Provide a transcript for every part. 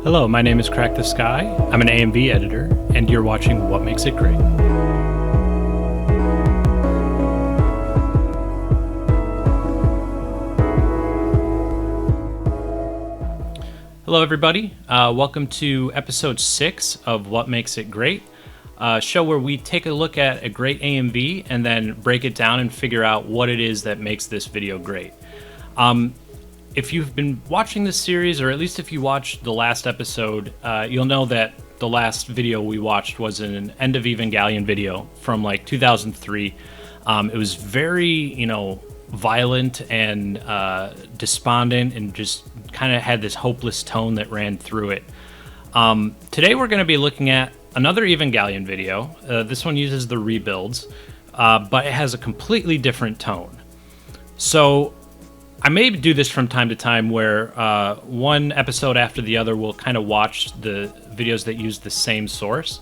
Hello, my name is CrackTheSky. I'm an AMV editor, and you're watching What Makes It Great. Hello, everybody. Welcome to episode 6 of What Makes It Great, a show where we take a look at a great AMV and then break it down and figure out what it is that makes this video great. If you've been watching this series, or at least if you watched the last episode, you'll know that the last video we watched was an end of Evangelion video from like 2003. It was very, violent and despondent, and just kind of had this hopeless tone that ran through it. Today we're going to be looking at another Evangelion video. This one uses the rebuilds, but it has a completely different tone. So I may do this from time to time where one episode after the other we'll kind of watch the videos that use the same source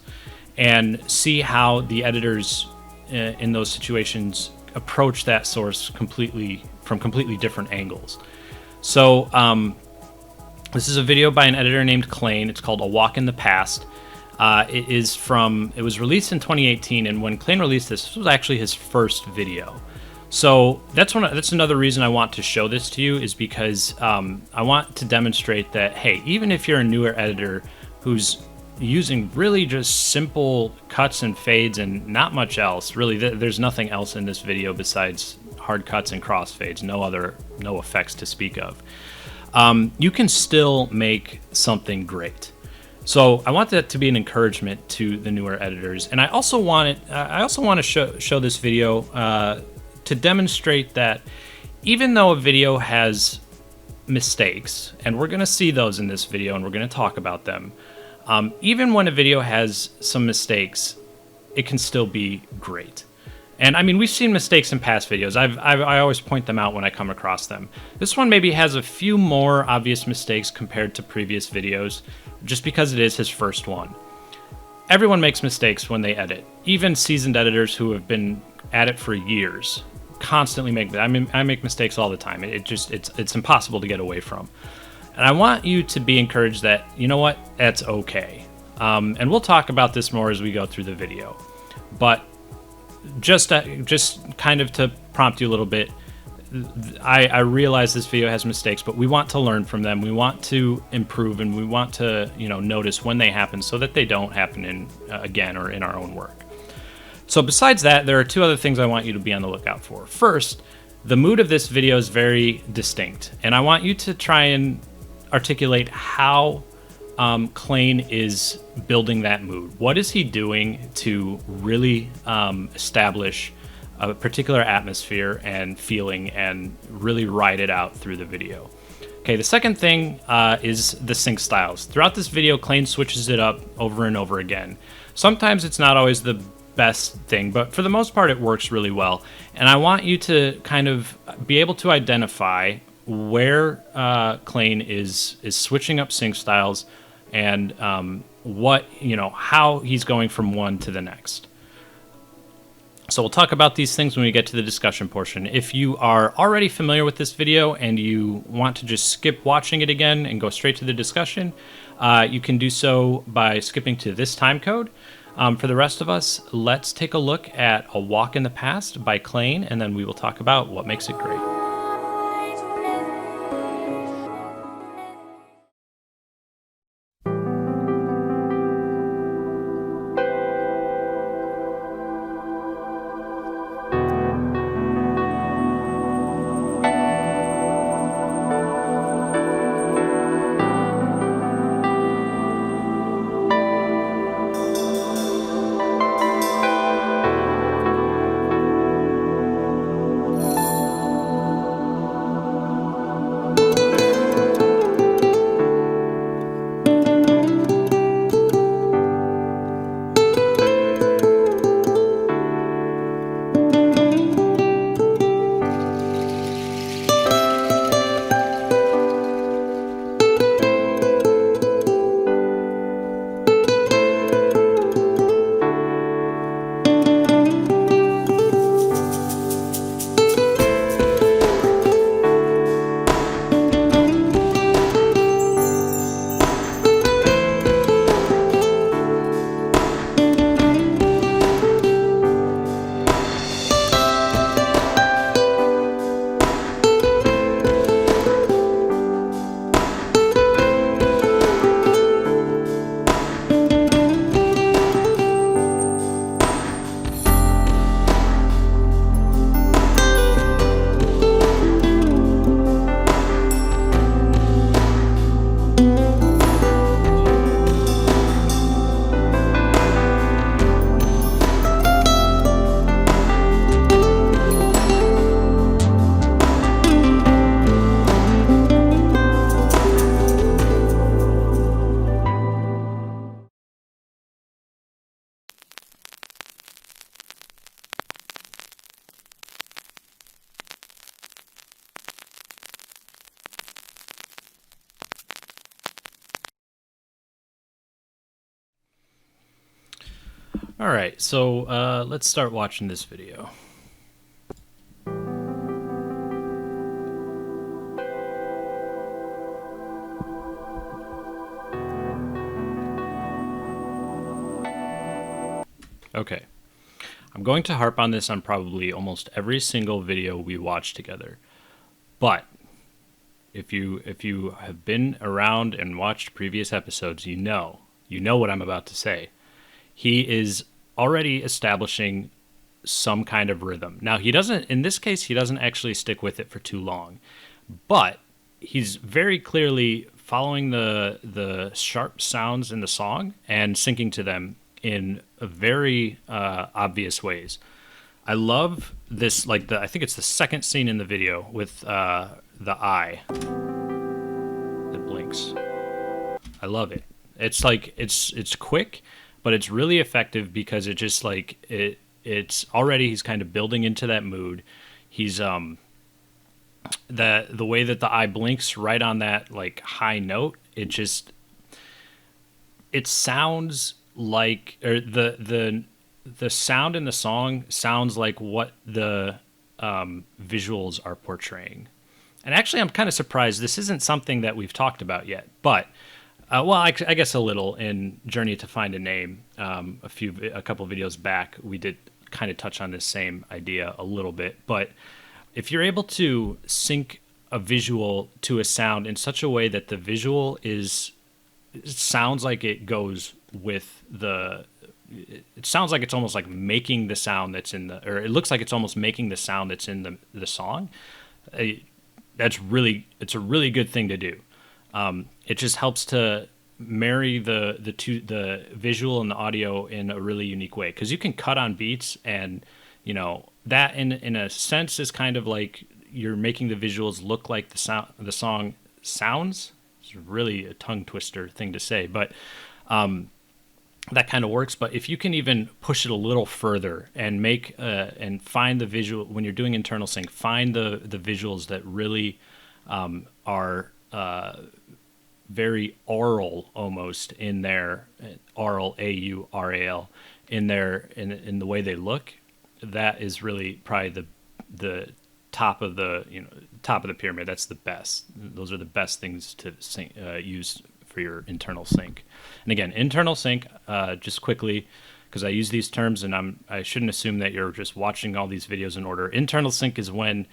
and see how the editors in those situations approach that source from completely different angles. So this is a video by an editor named ClaiN. It's called A Walk in the Past. It was released in 2018, and when ClaiN released this was actually his first video. So that's another reason I want to show this to you, is because I want to demonstrate that, hey, even if you're a newer editor who's using really just simple cuts and fades and not much else, really there's nothing else in this video besides hard cuts and crossfades, no effects to speak of, you can still make something great. So I want that to be an encouragement to the newer editors, and I also want to show this video to demonstrate that even though a video has mistakes, and we're going to see those in this video and we're going to talk about them, even when a video has some mistakes, it can still be great. And I mean, we've seen mistakes in past videos. I always point them out when I come across them. This one maybe has a few more obvious mistakes compared to previous videos, just because it is his first one. Everyone makes mistakes when they edit. Even seasoned editors who have been at it for years constantly make. I make mistakes all the time. It's impossible to get away from. And I want you to be encouraged that, you know what, that's okay. And we'll talk about this more as we go through the video. But just kind of to prompt you a little bit, I realize this video has mistakes, but we want to learn from them. We want to improve, and we want to notice when they happen so that they don't happen again or in our own work. So besides that, there are two other things I want you to be on the lookout for. First, the mood of this video is very distinct, and I want you to try and articulate how ClaiN is building that mood. What is he doing to really establish a particular atmosphere and feeling and really ride it out through the video? Okay, the second thing is the sync styles. Throughout this video, ClaiN switches it up over and over again. Sometimes it's not always the best thing, but for the most part it works really well. And I want you to kind of be able to identify where ClaiN is switching up sync styles and how he's going from one to the next. So we'll talk about these things when we get to the discussion portion. If you are already familiar with this video and you want to just skip watching it again and go straight to the discussion, you can do so by skipping to this time code. For the rest of us, let's take a look at A Walk in the Past by ClaiN, and then we will talk about what makes it great. All right, so let's start watching this video. Okay, I'm going to harp on this on probably almost every single video we watch together, but if you have been around and watched previous episodes, you know what I'm about to say. He is already establishing some kind of rhythm. Now, he doesn't, in this case, he doesn't actually stick with it for too long, but he's very clearly following the sharp sounds in the song and syncing to them in very obvious ways. I love this, like I think it's the second scene in the video with the eye that blinks. I love it. It's like it's quick, but it's really effective because it just like it's already he's kind of building into that mood. He's the way that the eye blinks right on that like high note, it sounds like, or the sound in the song sounds like what the visuals are portraying. And actually, I'm kind of surprised this isn't something that we've talked about yet. But I guess a little in Journey to Find a Name. A couple videos back, we did kind of touch on this same idea a little bit. But if you're able to sync a visual to a sound in such a way that the visual it sounds like it goes with it sounds like it's almost like making the sound that's in or it looks like it's almost making the sound that's in the song. It's a really good thing to do. It just helps to marry the visual and the audio in a really unique way, because you can cut on beats, and that in a sense is kind of like you're making the visuals look like the song sounds. It's really a tongue twister thing to say, but that kind of works. But if you can even push it a little further and make and find the visual when you're doing internal sync, find the visuals that really are very aural almost in their aural aural in the way they look. That is really probably the top of the top of the pyramid. That's the best. Those are the best things to use for your internal sync. And again, internal sync, just quickly, because I use these terms and I shouldn't assume that you're just watching all these videos in order. Internal sync is when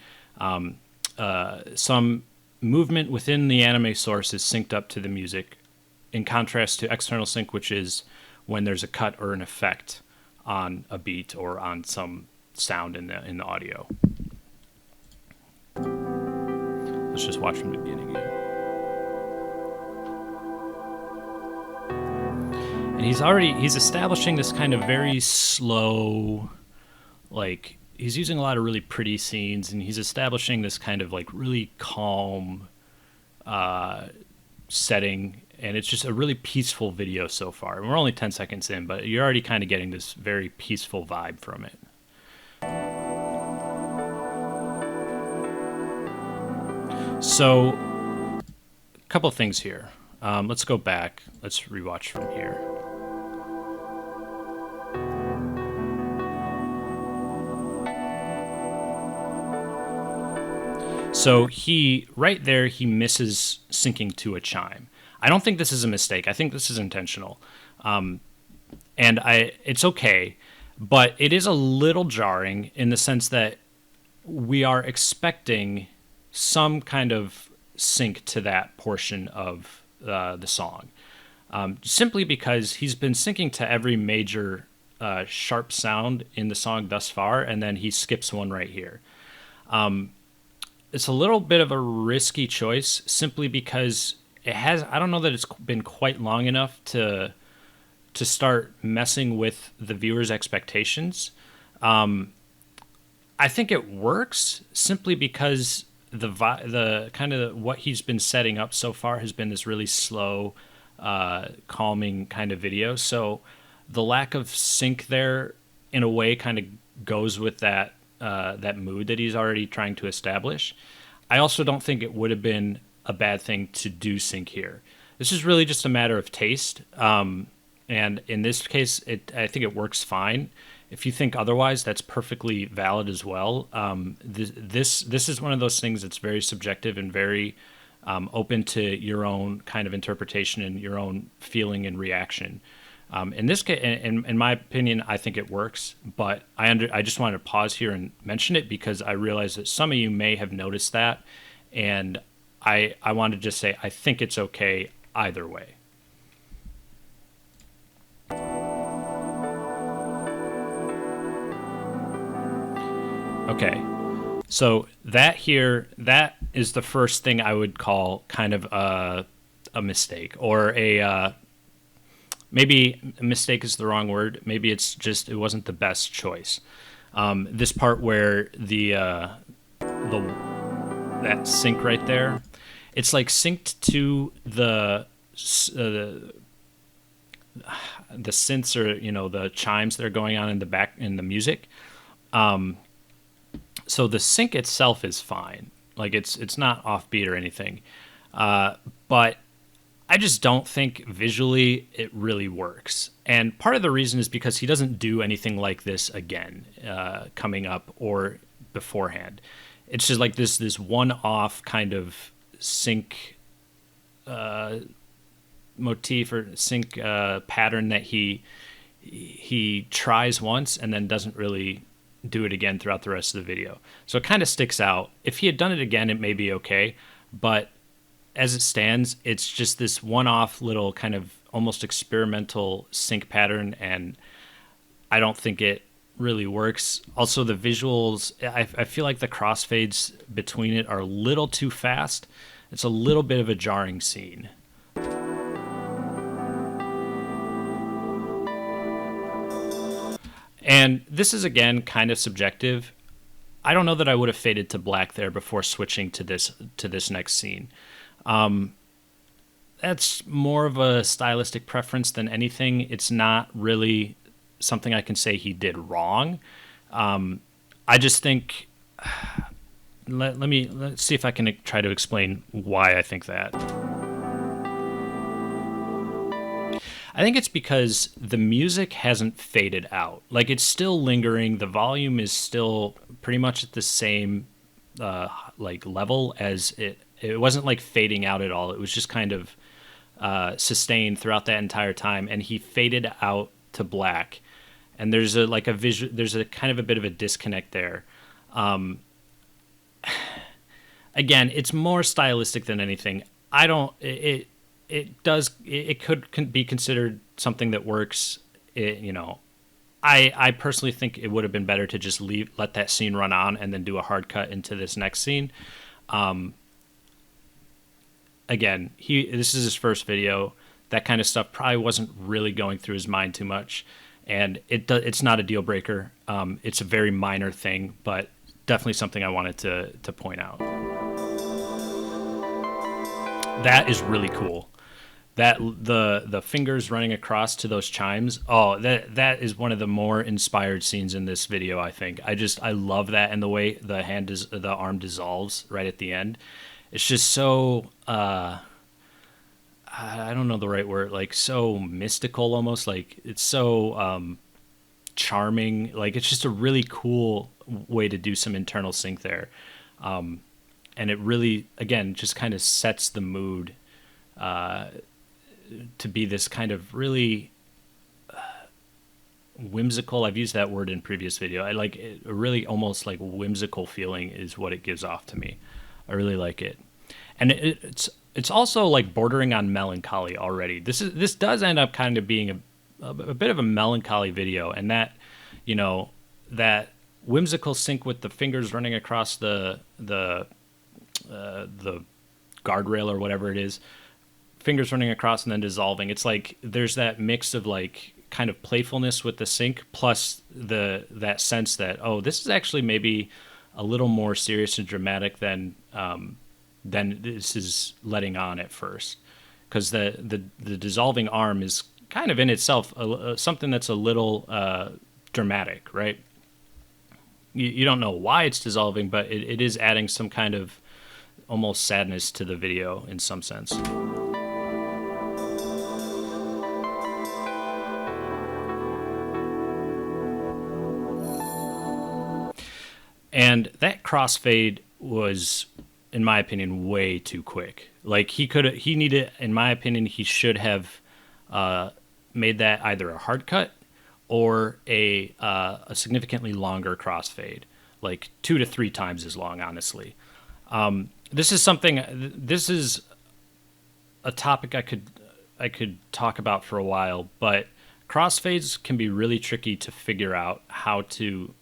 some movement within the anime source is synced up to the music, in contrast to external sync, which is when there's a cut or an effect on a beat or on some sound in the audio. Let's just watch from the beginning again. And he's establishing this kind of very slow, like he's using a lot of really pretty scenes, and he's establishing this kind of like really calm setting, and it's just a really peaceful video so far. And we're only 10 seconds in, but you're already kind of getting this very peaceful vibe from it. So, a couple things here. Let's go back. Let's rewatch from here. So right there, he misses syncing to a chime. I don't think this is a mistake. I think this is intentional. And it's okay, but it is a little jarring in the sense that we are expecting some kind of sync to that portion of the song, simply because he's been syncing to every major sharp sound in the song thus far, and then he skips one right here. It's a little bit of a risky choice, simply because I don't know that it's been quite long enough to start messing with the viewer's expectations. I think it works simply because the kind of what he's been setting up so far has been this really slow, calming kind of video. So the lack of sync there, in a way, kind of goes with that mood that he's already trying to establish. I also don't think it would have been a bad thing to do sync here. This is really just a matter of taste. And in this case, I think it works fine. If you think otherwise, that's perfectly valid as well. This is one of those things that's very subjective and very open to your own kind of interpretation and your own feeling and reaction. In this case, in my opinion, I think it works, but I just wanted to pause here and mention it because I realize that some of you may have noticed that, and I wanted to just say I think it's okay either way. Okay, so that is the first thing I would call kind of a mistake, or maybe a mistake is the wrong word. Maybe it's just it wasn't the best choice. This part where that sync right there, it's like synced to the synths, or the chimes that are going on in the back in the music. So the sync itself is fine, like it's not offbeat or anything, but I just don't think visually it really works. And part of the reason is because he doesn't do anything like this again coming up or beforehand. It's just like this one-off kind of sync motif or sync pattern that he tries once and then doesn't really do it again throughout the rest of the video. So it kind of sticks out. If he had done it again, it may be okay, but as it stands, it's just this one-off little kind of almost experimental sync pattern, and I don't think it really works. Also, the visuals, I feel like the crossfades between it are a little too fast. It's a little bit of a jarring scene. And this is, again, kind of subjective. I don't know that I would have faded to black there before switching to this next scene. That's more of a stylistic preference than anything. It's not really something I can say he did wrong. I just think... Let's see if I can try to explain why I think that. I think it's because the music hasn't faded out. Like, it's still lingering. The volume is still pretty much at the same level as it. It wasn't like fading out at all. It was just kind of sustained throughout that entire time. And he faded out to black. And there's a kind of a bit of a disconnect there. Again, it's more stylistic than anything. It could be considered something that works. I personally think it would have been better to just let that scene run on and then do a hard cut into this next scene. Again, this is his first video. That kind of stuff probably wasn't really going through his mind too much, and it's not a deal breaker. It's a very minor thing, but definitely something I wanted to point out. That is really cool. That the fingers running across to those chimes. Oh, that is one of the more inspired scenes in this video, I think. I love that, and the way the arm dissolves right at the end. It's just so I don't know the right word, like so mystical almost. Like, it's so charming. Like, it's just a really cool way to do some internal sync there. And it really, again, just kind of sets the mood to be this kind of really whimsical. I've used that word in previous video. I like it, a really almost like whimsical feeling is what it gives off to me. I really like it. And it's also like bordering on melancholy already. This does end up kind of being a bit of a melancholy video, and that, that whimsical sync with the fingers running across the guardrail or whatever it is, fingers running across and then dissolving. It's like there's that mix of like kind of playfulness with the sync plus that sense that, oh, this is actually maybe a little more serious and dramatic than this is letting on at first, because the dissolving arm is kind of in itself something that's a little dramatic, right? You don't know why it's dissolving, but it is adding some kind of almost sadness to the video in some sense. And that crossfade was, in my opinion, way too quick. Like he needed, in my opinion, he should have made that either a hard cut or a significantly longer crossfade, like 2 to 3 times as long, honestly. This is a topic I could talk about for a while, but crossfades can be really tricky to figure out how to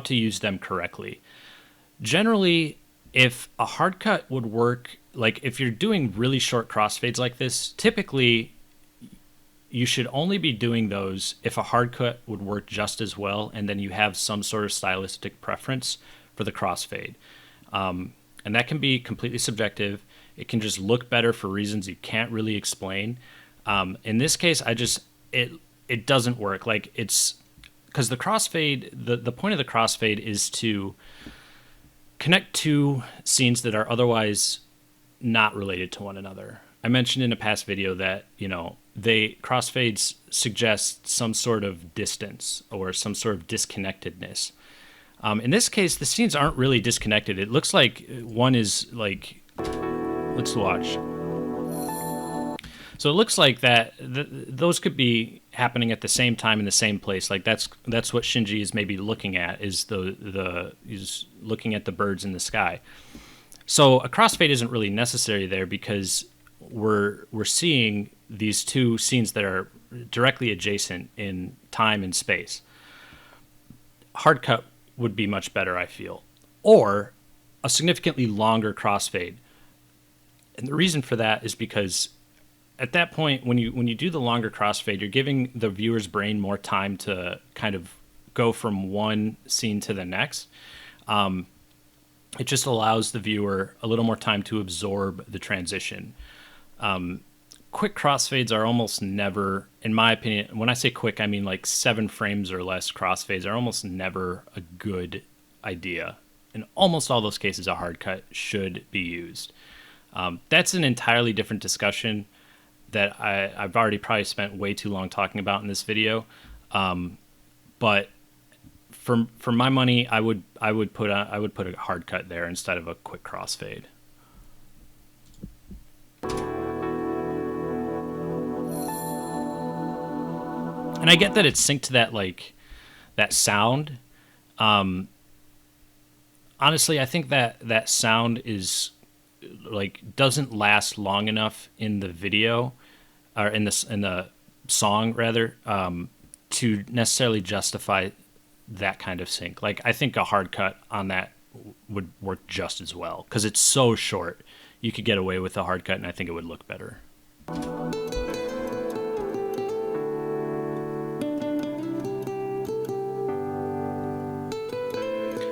use them correctly. Generally, if a hard cut would work, like if you're doing really short crossfades like this, typically you should only be doing those if a hard cut would work just as well, and then you have some sort of stylistic preference for the crossfade. And that can be completely subjective. It can just look better for reasons you can't really explain. In this case, it doesn't work. Like it's because the crossfade, the point of the crossfade is to connect two scenes that are otherwise not related to one another. I mentioned in a past video that, crossfades suggest some sort of distance or some sort of disconnectedness. In this case, the scenes aren't really disconnected. It looks like one is like, let's watch. So it looks like that those could be happening at the same time in the same place. Like that's what Shinji is maybe looking at, is he's looking at the birds in the sky. So a crossfade isn't really necessary there because we're seeing these two scenes that are directly adjacent in time and space. Hard cut would be much better, I feel, or a significantly longer crossfade. And the reason for that is because at that point, when you do the longer crossfade, you're giving the viewer's brain more time to kind of go from one scene to the next. It just allows the viewer a little more time to absorb the transition. Quick crossfades are almost never, in my opinion, when I say quick, I mean like 7 frames or less crossfades are almost never a good idea. In almost all those cases, a hard cut should be used. That's an entirely different discussion that I've already probably spent way too long talking about in this video. But for my money, I would put a hard cut there instead of a quick crossfade. And I get that it's synced to that sound. Honestly, I think that sound is doesn't last long enough in the video, or in the song rather, to necessarily justify that kind of sync. Like I think a hard cut on that would work just as well because it's so short. You could get away with a hard cut, and I think it would look better.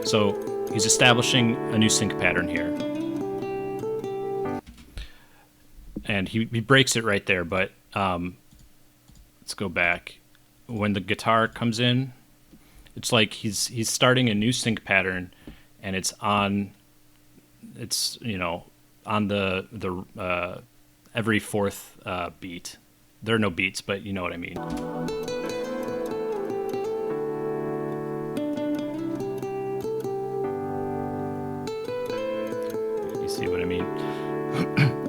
So he's establishing a new sync pattern here. And he breaks it right there, but let's go back. When the guitar comes in, it's like he's starting a new sync pattern, and it's on the every fourth beat. There are no beats, but you know what I mean. You see what I mean?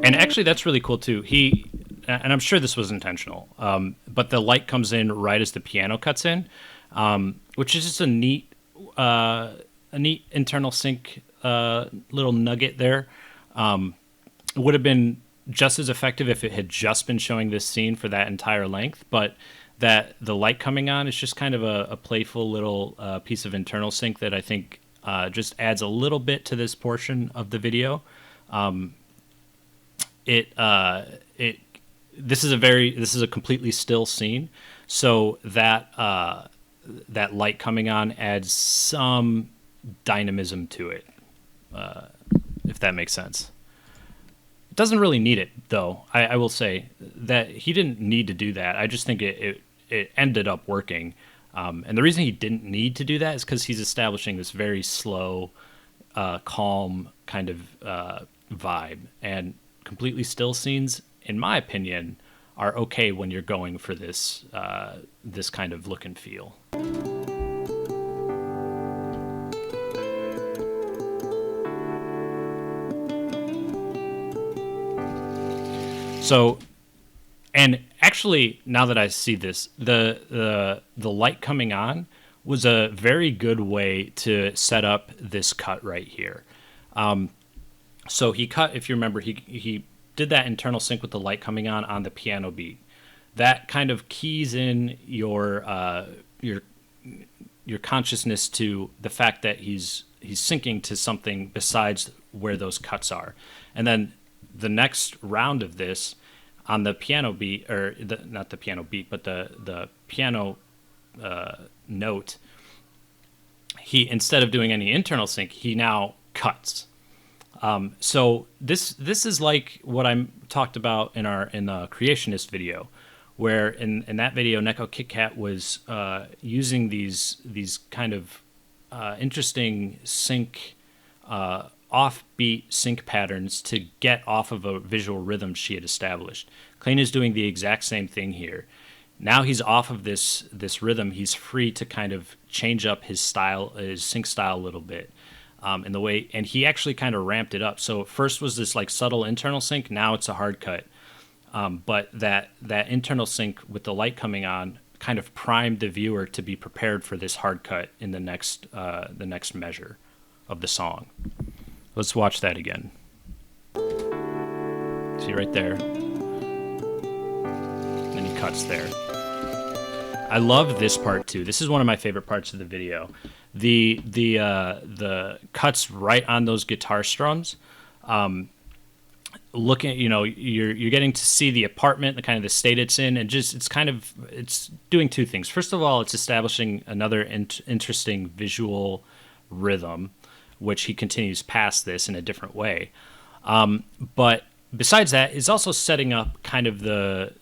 And actually, that's really cool too. And I'm sure this was intentional, but the light comes in right as the piano cuts in, which is just a neat internal sync little nugget there. It would have been just as effective if it had just been showing this scene for that entire length, but that the light coming on is just kind of a playful little piece of internal sync that I think just adds a little bit to this portion of the video. This is a completely still scene, so that light coming on adds some dynamism to it, if that makes sense. It doesn't really need it, though. I will say that he didn't need to do that. I just think it ended up working, and the reason he didn't need to do that is because he's establishing this very slow, calm kind of vibe, and completely still scenes, in my opinion, are okay when you're going for this kind of look and feel. So, and actually, now that I see this, the light coming on was a very good way to set up this cut right here. So he cut, if you remember, he did that internal sync with the light coming on the piano beat. That kind of keys in your consciousness to the fact that he's syncing to something besides where those cuts are. And then the next round of this on the piano beat, or not the piano beat, but the piano note, he, instead of doing any internal sync, he now cuts. So this is like what I talked about in the creationist video, where in that video, Neko KitKat was using these kind of interesting sync, offbeat sync patterns to get off of a visual rhythm she had established. ClaiN is doing the exact same thing here. Now he's off of this rhythm. He's free to kind of change up his style, his sync style a little bit. In the way, and he actually kind of ramped it up. So first was this like subtle internal sync. Now it's a hard cut. But that internal sync with the light coming on kind of primed the viewer to be prepared for this hard cut in the next measure of the song. Let's watch that again. See right there. Then he cuts there. I love this part too. This is one of my favorite parts of the video. The cuts right on those guitar strums. Looking, you're getting to see the apartment, the kind of the state it's in, and just it's doing two things. First of all, it's establishing another interesting visual rhythm, which he continues past this in a different way. But besides that, it's also setting up kind of the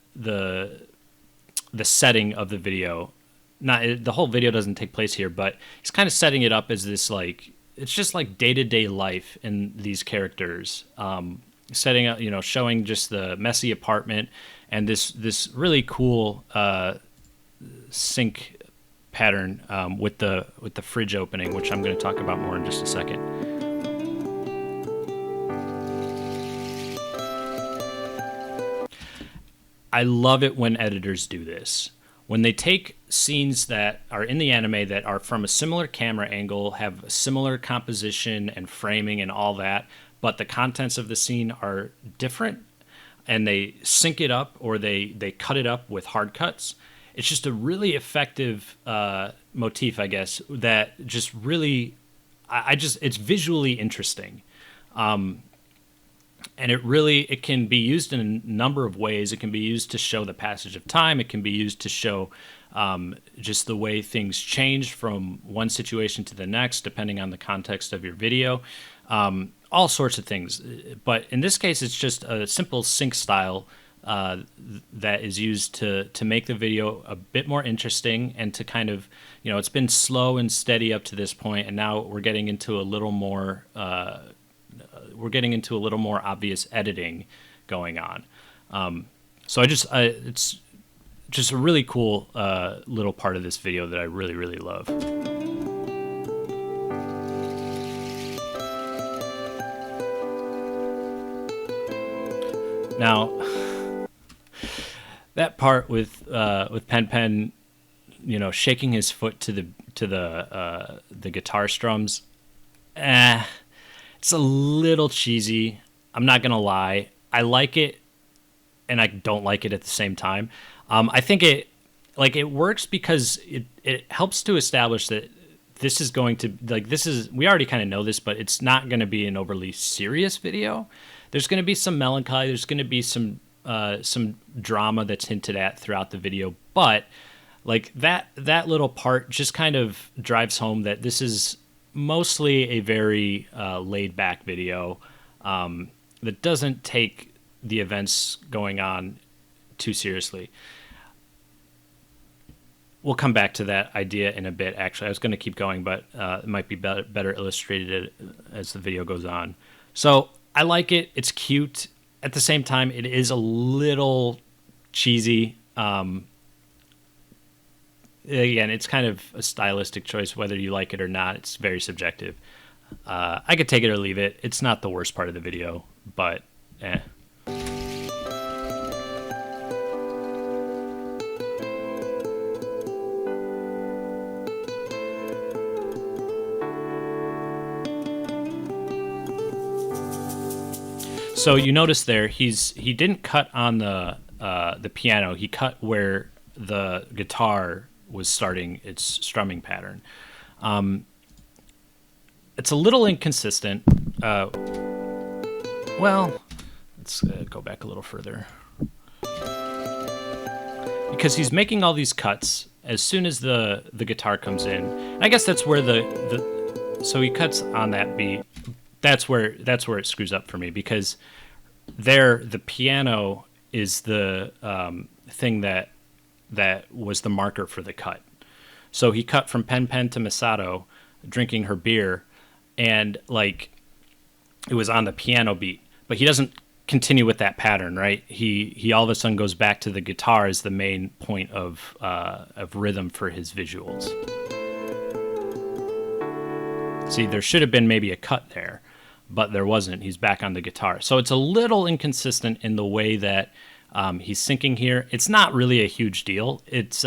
setting of the video. Not the whole video doesn't take place here, but he's kind of setting it up as this like, it's just like day-to-day life in these characters. Setting up, showing just the messy apartment and this really cool sync pattern with the fridge opening, which I'm going to talk about more in just a second. I love it when editors do this. When they take scenes that are in the anime that are from a similar camera angle, have a similar composition and framing and all that, but the contents of the scene are different, and they sync it up or they cut it up with hard cuts, it's just a really effective motif, I guess, that just really, it's visually interesting. And it can be used in a number of ways. It can be used to show the passage of time. It can be used to show just the way things change from one situation to the next, depending on the context of your video. All sorts of things. But in this case, it's just a simple sync style that is used to make the video a bit more interesting and to kind of, it's been slow and steady up to this point, and now we're getting into a little more obvious editing going on. So it's just a really cool little part of this video that I really, really love. Now, that part with Pen, shaking his foot to the guitar strums, it's a little cheesy. I'm not gonna lie. I like it, and I don't like it at the same time. I think it works because it helps to establish that this is going to, we already kind of know this, but it's not going to be an overly serious video. There's going to be some melancholy. There's going to be some drama that's hinted at throughout the video, but that little part just kind of drives home that this is mostly a very laid back video that doesn't take the events going on too seriously. We'll come back to that idea in a bit, actually. I was going to keep going, but it might be better illustrated as the video goes on. So I like it. It's cute. At the same time, it is a little cheesy. Again, it's kind of a stylistic choice. Whether you like it or not, it's very subjective. I could take it or leave it. It's not the worst part of the video, but So you notice there, he didn't cut on the piano. He cut where the guitar was starting its strumming pattern. It's a little inconsistent. Well, let's go back a little further. Because he's making all these cuts as soon as the guitar comes in. And I guess that's where so he cuts on that beat. That's where it screws up for me, because the piano is the thing that was the marker for the cut. So he cut from Pen Pen to Misato drinking her beer, and like it was on the piano beat, but he doesn't continue with that pattern, right? He all of a sudden goes back to the guitar as the main point of rhythm for his visuals. See, there should have been maybe a cut there, but there wasn't. He's back on the guitar. So it's a little inconsistent in the way that he's syncing here. It's not really a huge deal. It's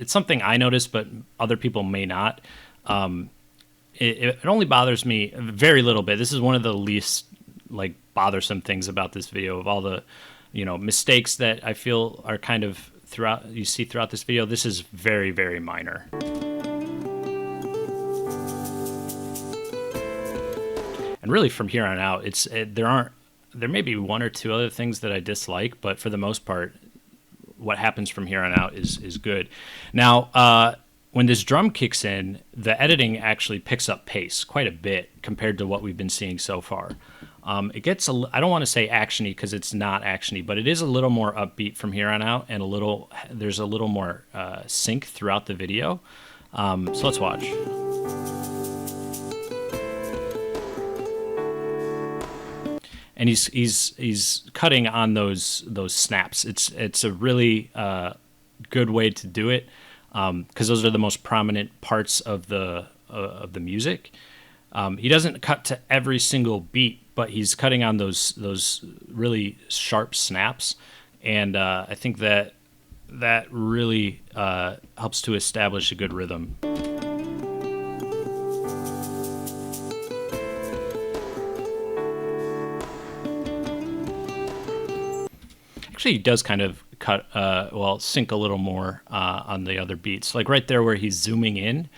something I noticed, but other people may not. It only bothers me very little bit. This is one of the least like bothersome things about this video. Of all the mistakes that I feel are kind of you see throughout this video, this is very, very minor. And really from here on out, there may be one or two other things that I dislike, but for the most part, what happens from here on out is good. Now, when this drum kicks in, the editing actually picks up pace quite a bit compared to what we've been seeing so far. It gets I don't want to say actiony, because it's not actiony, but it is a little more upbeat from here on out, and there's a little more sync throughout the video. So let's watch. And he's cutting on those snaps. It's a really good way to do it, because those are the most prominent parts of the music. He doesn't cut to every single beat, but he's cutting on those really sharp snaps, and I think that really helps to establish a good rhythm. Actually, he does kind of sync a little more on the other beats. Like right there where he's zooming in.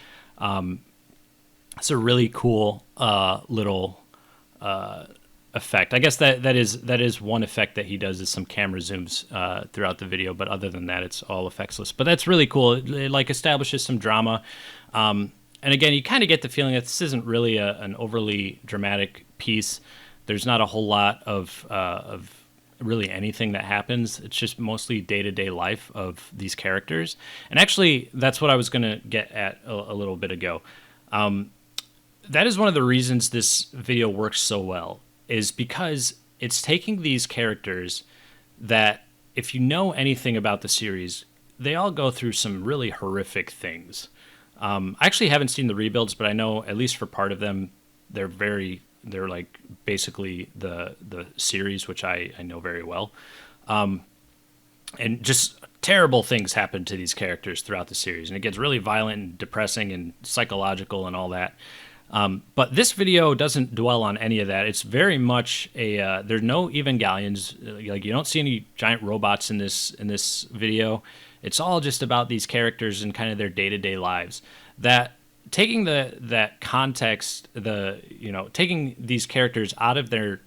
It's a really cool little effect. I guess that is one effect that he does, is some camera zooms throughout the video. But other than that, it's all effectsless. But that's really cool. It like establishes some drama. And again, you kind of get the feeling that this isn't really an overly dramatic piece. There's not a whole lot of really anything that happens. It's just mostly day-to-day life of these characters. And actually, that's what I was going to get at a little bit ago. That is one of the reasons this video works so well, is because it's taking these characters that, if you know anything about the series, they all go through some really horrific things. I actually haven't seen the rebuilds, but I know at least for part of them, they're like basically the series, which I know very well. And just terrible things happen to these characters throughout the series, and it gets really violent and depressing and psychological and all that. But this video doesn't dwell on any of that. It's very much there's no Evangelions. Like, you don't see any giant robots in this video. It's all just about these characters and kind of their day-to-day lives. That taking that context, taking these characters out of their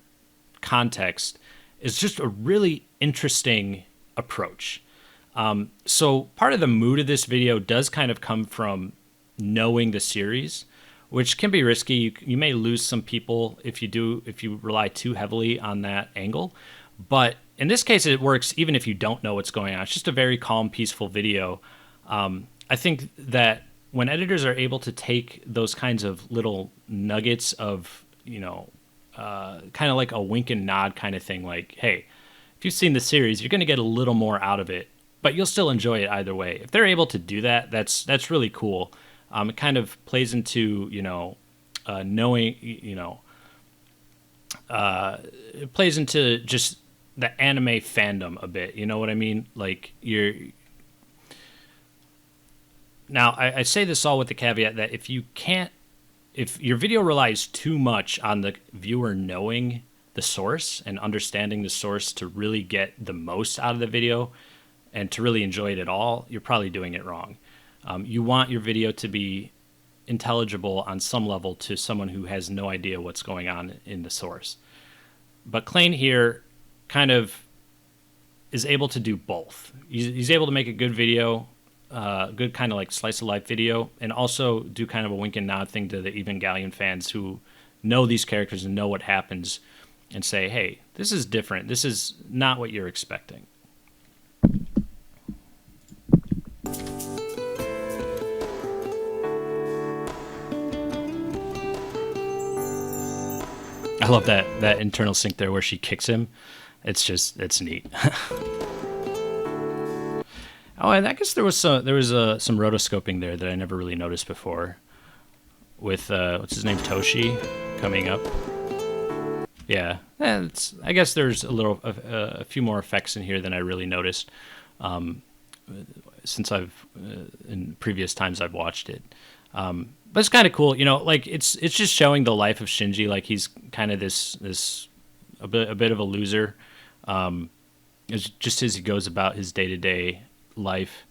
context is just a really interesting approach. So part of the mood of this video does kind of come from knowing the series, which can be risky. You may lose some people if you rely too heavily on that angle. But in this case, it works even if you don't know what's going on. It's just a very calm, peaceful video. I think that when editors are able to take those kinds of little nuggets of, kind of like a wink and nod kind of thing, like, hey, if you've seen the series, you're going to get a little more out of it, but you'll still enjoy it either way. If they're able to do that, that's really cool. It kind of plays into, knowing, it plays into just the anime fandom a bit. You know what I mean? Like, now, I say this all with the caveat that if your video relies too much on the viewer knowing the source and understanding the source to really get the most out of the video and to really enjoy it at all, you're probably doing it wrong. You want your video to be intelligible on some level to someone who has no idea what's going on in the source. But ClaiN here kind of is able to do both. He's able to make a good video, good kind of like slice of life video, and also do kind of a wink and nod thing to the Evangelion fans who know these characters and know what happens and say, hey, this is different. This is not what you're expecting. I love that internal sync there where she kicks him. It's neat. Oh, and I guess there was some rotoscoping there that I never really noticed before, with what's his name, Toshi, coming up. Yeah, I guess there's a few more effects in here than I really noticed, since in previous times I've watched it. But it's kind of cool, like it's just showing the life of Shinji. Like he's kind of a bit of a loser, just as he goes about his day-to-day life.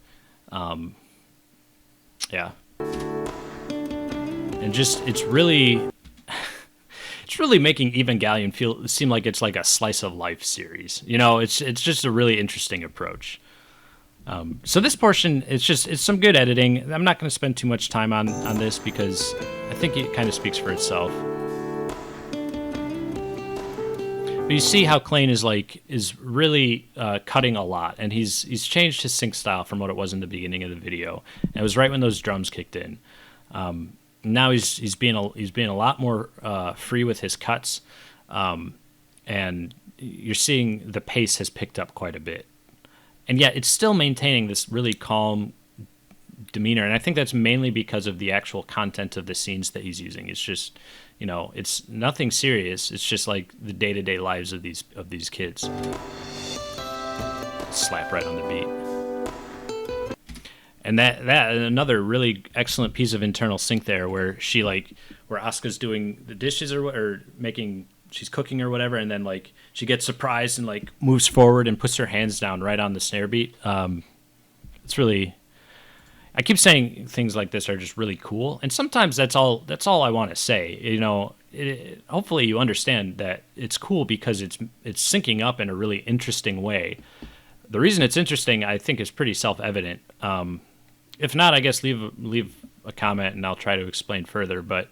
Yeah, and just it's really making Evangelion seem like it's like a slice of life series. It's just a really interesting approach. So this portion, it's some good editing. I'm not going to spend too much time on this because I think it kind of speaks for itself. But you see how ClaiN is really cutting a lot, and he's changed his sync style from what it was in the beginning of the video. And it was right when those drums kicked in. Now he's being a lot more free with his cuts, and you're seeing the pace has picked up quite a bit. And yet it's still maintaining this really calm demeanor. And I think that's mainly because of the actual content of the scenes that he's using. It's just, it's nothing serious. It's just like the day-to-day lives of these kids. Slap right on the beat. And that another really excellent piece of internal sync there where where Asuka's doing the dishes or she's cooking or whatever, and then she gets surprised and moves forward and puts her hands down right on the snare beat. It's really, I keep saying things like this are just really cool, and sometimes that's all I want to say. Hopefully you understand that it's cool because it's syncing up in a really interesting way. The reason it's interesting, I think, is pretty self-evident. If not, I guess leave a comment and I'll try to explain further. But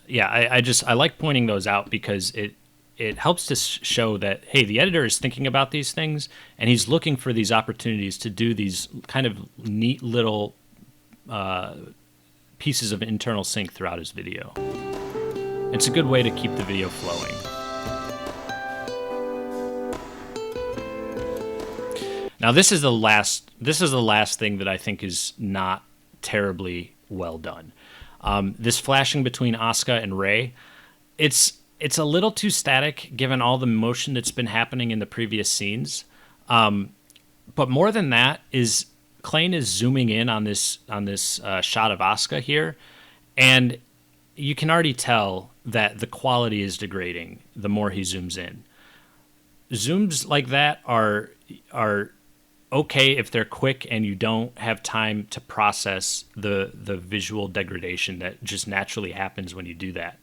yeah, I like pointing those out because it helps to show that, hey, the editor is thinking about these things and he's looking for these opportunities to do these kind of neat little pieces of internal sync throughout his video. It's a good way to keep the video flowing. Now this is the last thing that I think is not terribly well done. This flashing between Asuka and Rei, it's a little too static given all the motion that's been happening in the previous scenes. But more than that is ClaiN is zooming in on this shot of Asuka here, and you can already tell that the quality is degrading the more he zooms in. Zooms like that are okay if they're quick and you don't have time to process the visual degradation that just naturally happens when you do that.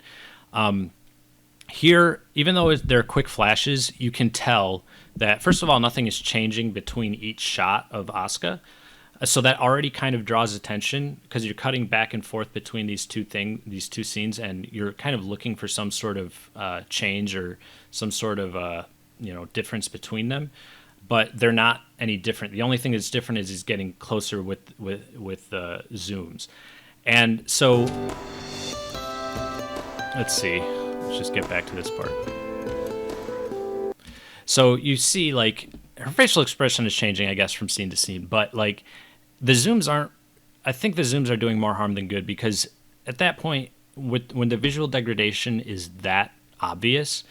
Here, even though they're quick flashes, you can tell that, first of all, nothing is changing between each shot of Asuka. So that already kind of draws attention because you're cutting back and forth between these two scenes, and you're kind of looking for some sort of change or some sort of difference between them. But they're not any different. The only thing that's different is he's getting closer with zooms. And so, let's see. Let's just get back to this part. So you see, her facial expression is changing, I guess, from scene to scene. But, the zooms aren't... I think the zooms are doing more harm than good because at that point, when the visual degradation is that obvious,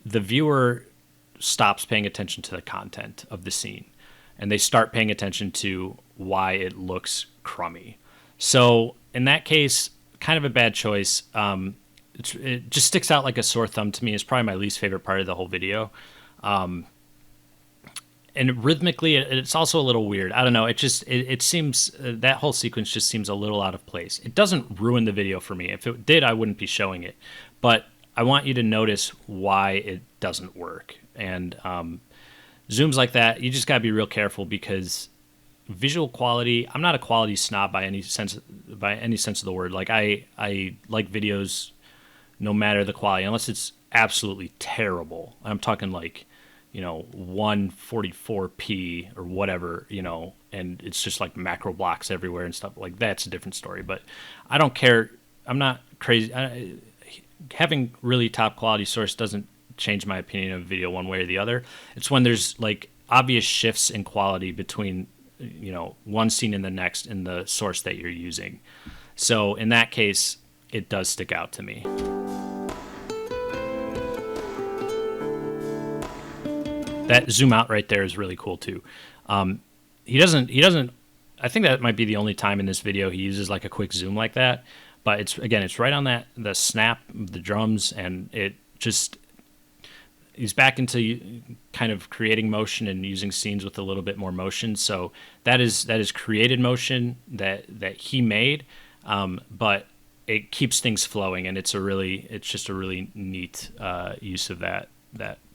the viewer stops paying attention to the content of the scene and they start paying attention to why it looks crummy. So in that case, kind of a bad choice. it just sticks out like a sore thumb to me. It's probably my least favorite part of the whole video. And rhythmically, it's also a little weird. I don't know. It seems that whole sequence just seems a little out of place. It doesn't ruin the video for me. If it did, I wouldn't be showing it. But I want you to notice why it doesn't work. And zooms like that, you just gotta be real careful, because visual quality. I'm not a quality snob by any sense of the word. Like I like videos no matter the quality, unless it's absolutely terrible. I'm talking like, 144p or whatever, and it's just like macro blocks everywhere and stuff. Like, that's a different story. But I don't care. I'm not crazy. Having really top quality source doesn't change my opinion of video one way or the other. It's when there's like obvious shifts in quality between one scene and the next in the source that you're using. So in that case, it does stick out to me. That zoom out right there is really cool too. He doesn't, I think that might be the only time in this video he uses like a quick zoom like that. But it's right on the snap of the drums, and he's back into kind of creating motion and using scenes with a little bit more motion. So that is created motion that he made, but it keeps things flowing, and it's just a really neat use of that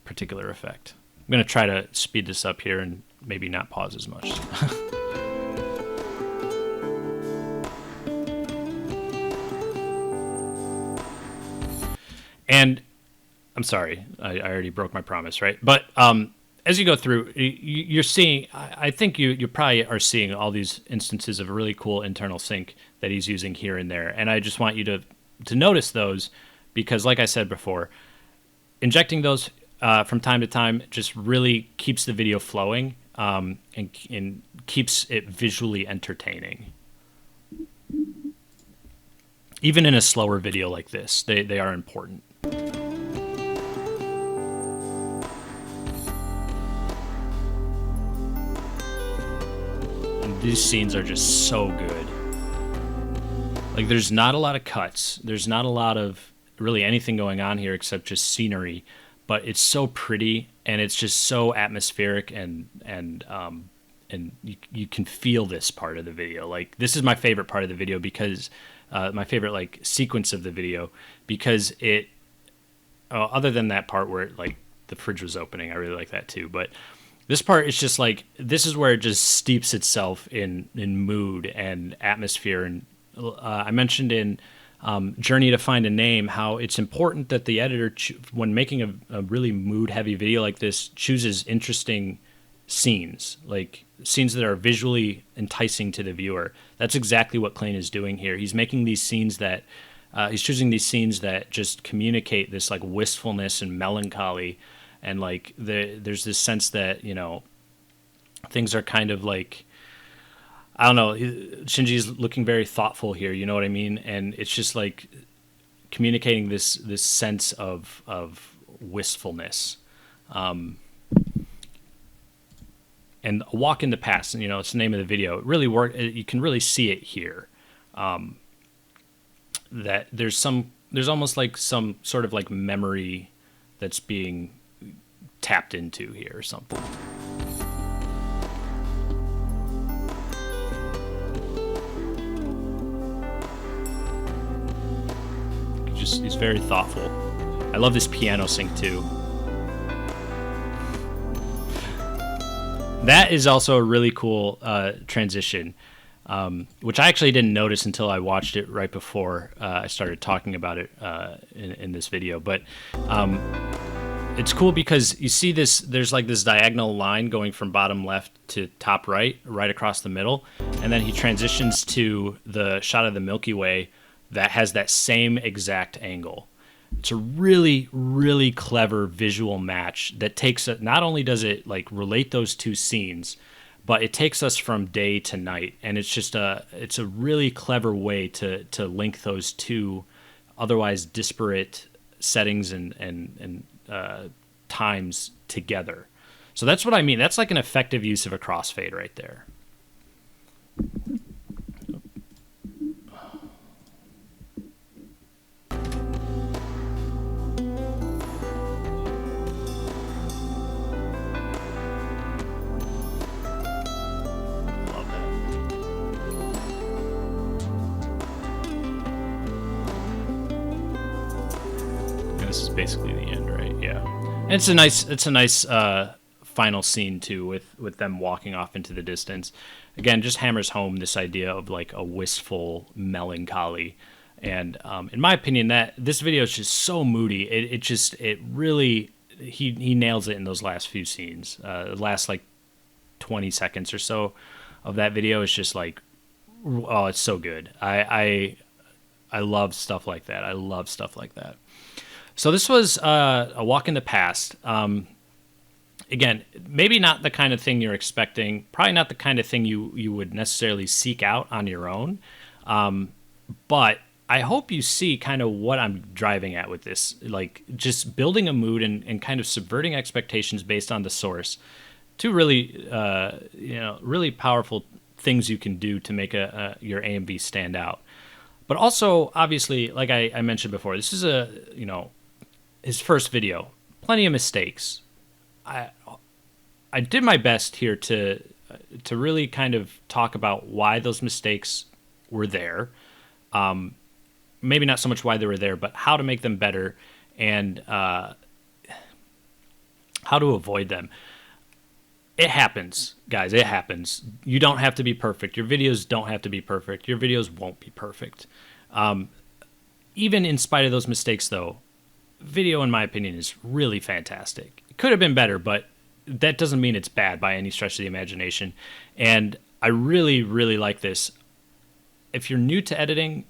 particular effect. I'm going to try to speed this up here and maybe not pause as much. And I'm sorry, I already broke my promise, right? But as you go through, you're seeing, I think you probably are seeing all these instances of a really cool internal sync that he's using here and there. And I just want you to notice those, because like I said before, injecting those from time to time just really keeps the video flowing, and keeps it visually entertaining. Even in a slower video like this, they are important. And these scenes are just so good. Like, there's not a lot of cuts. There's not a lot of really anything going on here except just scenery. But it's so pretty, and it's just so atmospheric, and you can feel this part of the video. Like, this is my favorite part of the video, because my favorite like sequence of the video, because it other than that part where like the fridge was opening, I really like that too. But this part is just like, this is where it just steeps itself in mood and atmosphere. And I mentioned in Journey to Find a Name how it's important that the editor, when making a really mood-heavy video like this, chooses interesting scenes, like scenes that are visually enticing to the viewer. That's exactly what ClaiN is doing here. He's making these scenes that, he's choosing these scenes that just communicate this like wistfulness and melancholy, and like there's this sense that, things are kind of like, I don't know, Shinji's looking very thoughtful here, you know what I mean? And it's just like communicating this sense of wistfulness. And A Walk in the Past, and it's the name of the video. It really worked. You can really see it here. That there's almost like some sort of like memory that's being tapped into here or something. He's very thoughtful. I love this piano sync too. That is also a really cool transition, which I actually didn't notice until I watched it right before I started talking about it in this video. But it's cool because you see this, there's like this diagonal line going from bottom left to top right across the middle. And then he transitions to the shot of the Milky Way that has that same exact angle. It's a really, really clever visual match that takes it, not only does it like relate those two scenes, but it takes us from day to night. And it's just it's a really clever way to link those two otherwise disparate settings and times together. So that's what I mean. That's like an effective use of a crossfade right there. basically the end, right? Yeah. And it's a nice final scene too, with them walking off into the distance. Again, just hammers home this idea of like a wistful melancholy. And in my opinion, that this video is just so moody. It really he nails it in those last few scenes. The last like 20 seconds or so of that video is just like, oh, it's so good. I love stuff like that. I love stuff like that. So this was a walk in the past. Again, maybe not the kind of thing you're expecting. Probably not the kind of thing you would necessarily seek out on your own. But I hope you see kind of what I'm driving at with this. Like just building a mood and kind of subverting expectations based on the source. Two really, really powerful things you can do to make your AMV stand out. But also, obviously, like I mentioned before, this is his first video. Plenty of mistakes. I did my best here to really kind of talk about why those mistakes were there. Maybe not so much why they were there, but how to make them better and how to avoid them. It happens, guys. It happens. You don't have to be perfect. Your videos don't have to be perfect. Your videos won't be perfect. Even in spite of those mistakes, though, video, in my opinion, is really fantastic. It could have been better, but that doesn't mean it's bad by any stretch of the imagination. And I really, really like this. If you're new to editing,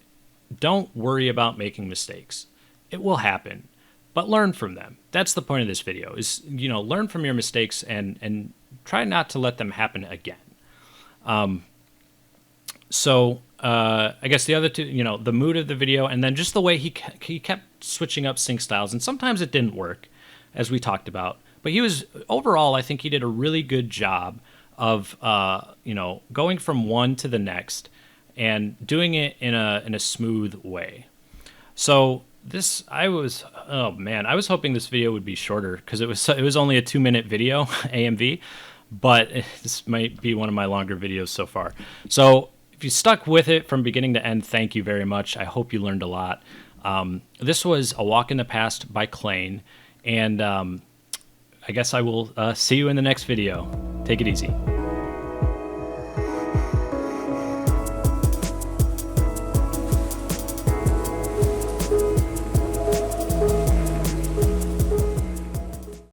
don't worry about making mistakes. It will happen, but learn from them. That's the point of this video, is, learn from your mistakes and try not to let them happen again. So I guess the other two, the mood of the video, and then just the way he kept switching up sync styles. And sometimes it didn't work, as we talked about. But overall, I think he did a really good job of, going from one to the next and doing it in a smooth way. So I was hoping this video would be shorter because it was only a 2-minute video, AMV, but this might be one of my longer videos so far. So if you stuck with it from beginning to end, thank you very much. I hope you learned a lot. This was A Walk in the Past by ClaiN, and I guess I will see you in the next video. Take it easy.